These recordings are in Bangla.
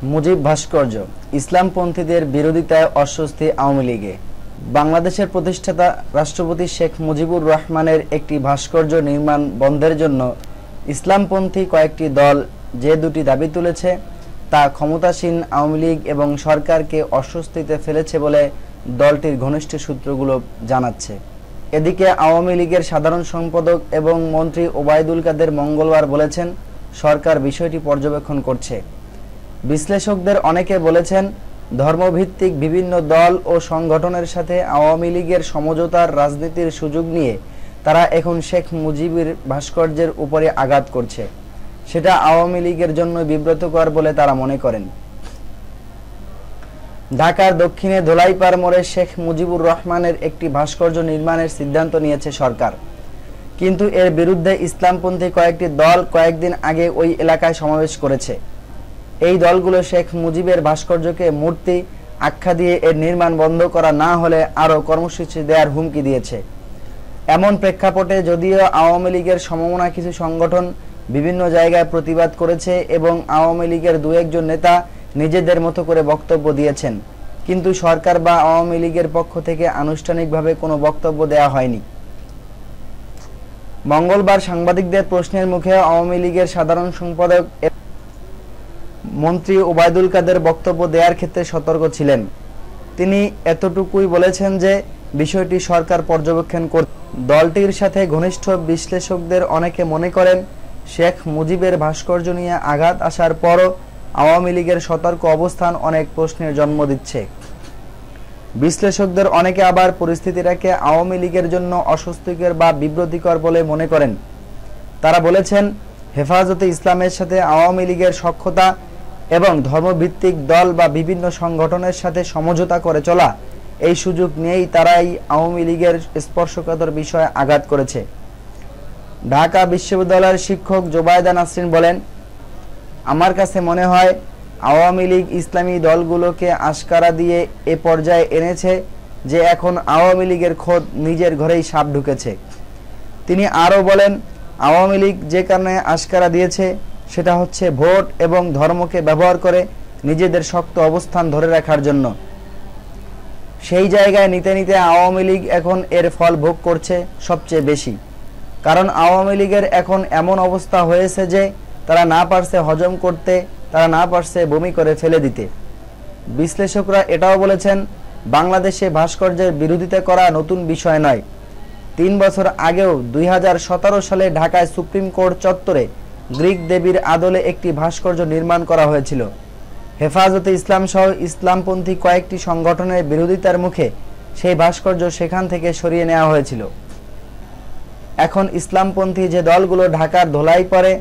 মুজিব ভাস্কর্য ইসলামপন্থীদের বিরোধিতায় অস্বস্তি আওয়ামী লীগে। বাংলাদেশের প্রতিষ্ঠাতা রাষ্ট্রপতি শেখ মুজিবুর রহমানের একটি ভাস্কর্য নির্মাণ বন্ধের জন্য ইসলামপন্থী কয়েকটি দল যে দুটি দাবি তুলেছে তা ক্ষমতাসীন আওয়ামী লীগ এবং সরকারকে অস্বস্তিতে ফেলেছে বলে দলটির ঘনিষ্ঠ সূত্রগুলো জানাচ্ছে। এদিকে আওয়ামী লীগের সাধারণ সম্পাদক এবং মন্ত্রী ওবায়দুল কাদের মঙ্গলবার বলেছেন, সরকার বিষয়টি পর্যবেক্ষণ করছে। বিশ্লেষকদের অনেকে বলেছেন, ধর্মভিত্তিক বিভিন্ন দল ও সংগঠনের সাথে আওয়ামী লীগের সমঝোতার রাজনীতির সুযোগ নিয়ে তারা এখন শেখ মুজিবের ভাস্কর্যের উপরে আঘাত করছে। সেটা আওয়ামী লীগের জন্য বিব্রতকর বলে তারা মনে করেন। ঢাকার দক্ষিণে ধোলাইপাড় মোড়ে শেখ মুজিবুর রহমানের একটি ভাস্কর্য নির্মাণের সিদ্ধান্ত নিয়েছে সরকার, কিন্তু এর বিরুদ্ধে ইসলামপন্থী কয়েকটি দল কয়েকদিন আগে ওই এলাকায় সমাবেশ করেছে। এই দলগুলো শেখ মুজিবের ভাস্কর্যকে মূর্তি আখ্যা দিয়ে এর নির্মাণ বন্ধ করা না হলে আরও কর্মসূচি দেওয়ার হুমকি দিয়েছে। এমন প্রেক্ষাপটে যদিও আওয়ামী লীগের সমমনা কিছু সংগঠন বিভিন্ন জায়গায় প্রতিবাদ করেছে এবং আওয়ামী লীগের দু একজন নেতা নিজেদের মতো করে বক্তব্য দিয়েছেন, কিন্তু সরকার বা আওয়ামী লীগের পক্ষ থেকে আনুষ্ঠানিকভাবে কোনো বক্তব্য দেওয়া হয়নি। মঙ্গলবার সাংবাদিকদের প্রশ্নের মুখে আওয়ামী লীগের সাধারণ সম্পাদক মন্ত্রী ওবায়দুল কাদের বক্তব্য দেওয়ার ক্ষেত্রে সতর্ক ছিলেন। তিনি এতটুকুই বলেছেন যে বিষয়টি সরকার পর্যবেক্ষণ করছে। দলটির সাথে ঘনিষ্ঠ বিশ্লেষকদের অনেকে মনে করেন, শেখ মুজিবের ভাস্কর্য নিয়ে আঘাত আসার পরও আওয়ামী লীগের সতর্ক অবস্থান অনেক প্রশ্নের জন্ম দিচ্ছে। বিশ্লেষকদের অনেকে আবার পরিস্থিতিটাকে আওয়ামী লীগের জন্য অস্বস্তিকর বা বিব্রতিকর বলে মনে করেন। তারা বলেছেন, হেফাজতে ইসলামের সাথে আওয়ামী লীগের সখ্যতা এবং ধর্মভিত্তিক দল বা বিভিন্ন সংগঠনের সাথে সমঝোতা করে চলা, এই সুযোগ নিয়েই তারাই আওয়ামী লীগের স্পর্শকাতর বিষয়ে আঘাত করেছে। ঢাকা বিশ্ববিদ্যালয়ের শিক্ষক জোবায়দা নাসরিন বলেন, আমার কাছে মনে হয় আওয়ামী লীগ ইসলামী দলগুলোকে আশকারা দিয়ে এ পর্যায়ে এনেছে যে এখন আওয়ামী লীগের খোদ নিজের ঘরেই সাপ ঢুকেছে। তিনি আরও বলেন, আওয়ামী লীগ যে কারণে আশকারা দিয়েছে সেটা হচ্ছে ভোট এবং ধর্মকে ব্যবহার করে নিজেদের শক্ত অবস্থান ধরে রাখার জন্য। সেই জায়গায় নিতে নিতে আওয়ামী লীগ এখন এর ফল ভোগ করছে সবচেয়ে বেশি, কারণ আওয়ামী লীগের এখন এমন অবস্থা হয়েছে যে তারা না পারছে হজম করতে, তারা না পারছে বমি করে ফেলে দিতে। বিশ্লেষকরা এটাও বলেছেন, বাংলাদেশে ভাস্কর্যের বিরোধিতা করা নতুন বিষয় নয়। 3 বছর আগেও 2017 সালে ঢাকায় সুপ্রিম কোর্ট চত্বরে গ্রিক দেবীর আদলে একটি ভাস্কর্য নির্মাণ করা হয়েছিল। হেফাজতে ইসলাম সহ ইসলামপন্থী কয়েকটি সংগঠনের বিরোধিতার মুখে সেই ভাস্কর্য সেখান থেকে সরিয়ে নেওয়া হয়েছিল। এখন ইসলামপন্থী যে দলগুলো ঢাকার ধোলাইপাড়ে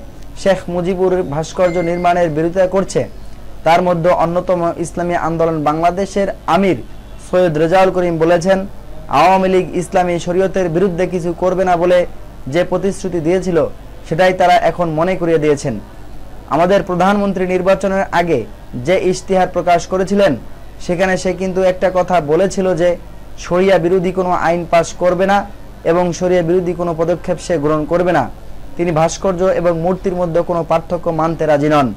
শেখ মুজিবুর ভাস্কর্য নির্মাণের বিরোধিতা করছে, তার মধ্যে অন্যতম ইসলামী আন্দোলন বাংলাদেশের আমির সৈয়দ রেজাউল করিম বলেছেন, আওয়ামী লীগ ইসলামী শরীয়তের বিরুদ্ধে কিছু করবে না বলে যে প্রতিশ্রুতি দিয়েছিল সেটাই তারা এখন মনে করিয়ে দিয়েছেন। আমাদের প্রধানমন্ত্রী নির্বাচনের আগে যে ইশতেহার প্রকাশ করেছিলেন সেখানে সে কিন্তু একটা কথা বলেছিল যে শরিয়া বিরোধী কোনো আইন পাশ করবে না এবং শরিয়া বিরোধী কোনো পদক্ষেপ সে গ্রহণ করবে না। তিনি ভাস্কর্য এবং মূর্তির মধ্যে কোনো পার্থক্য মানতে রাজি নন।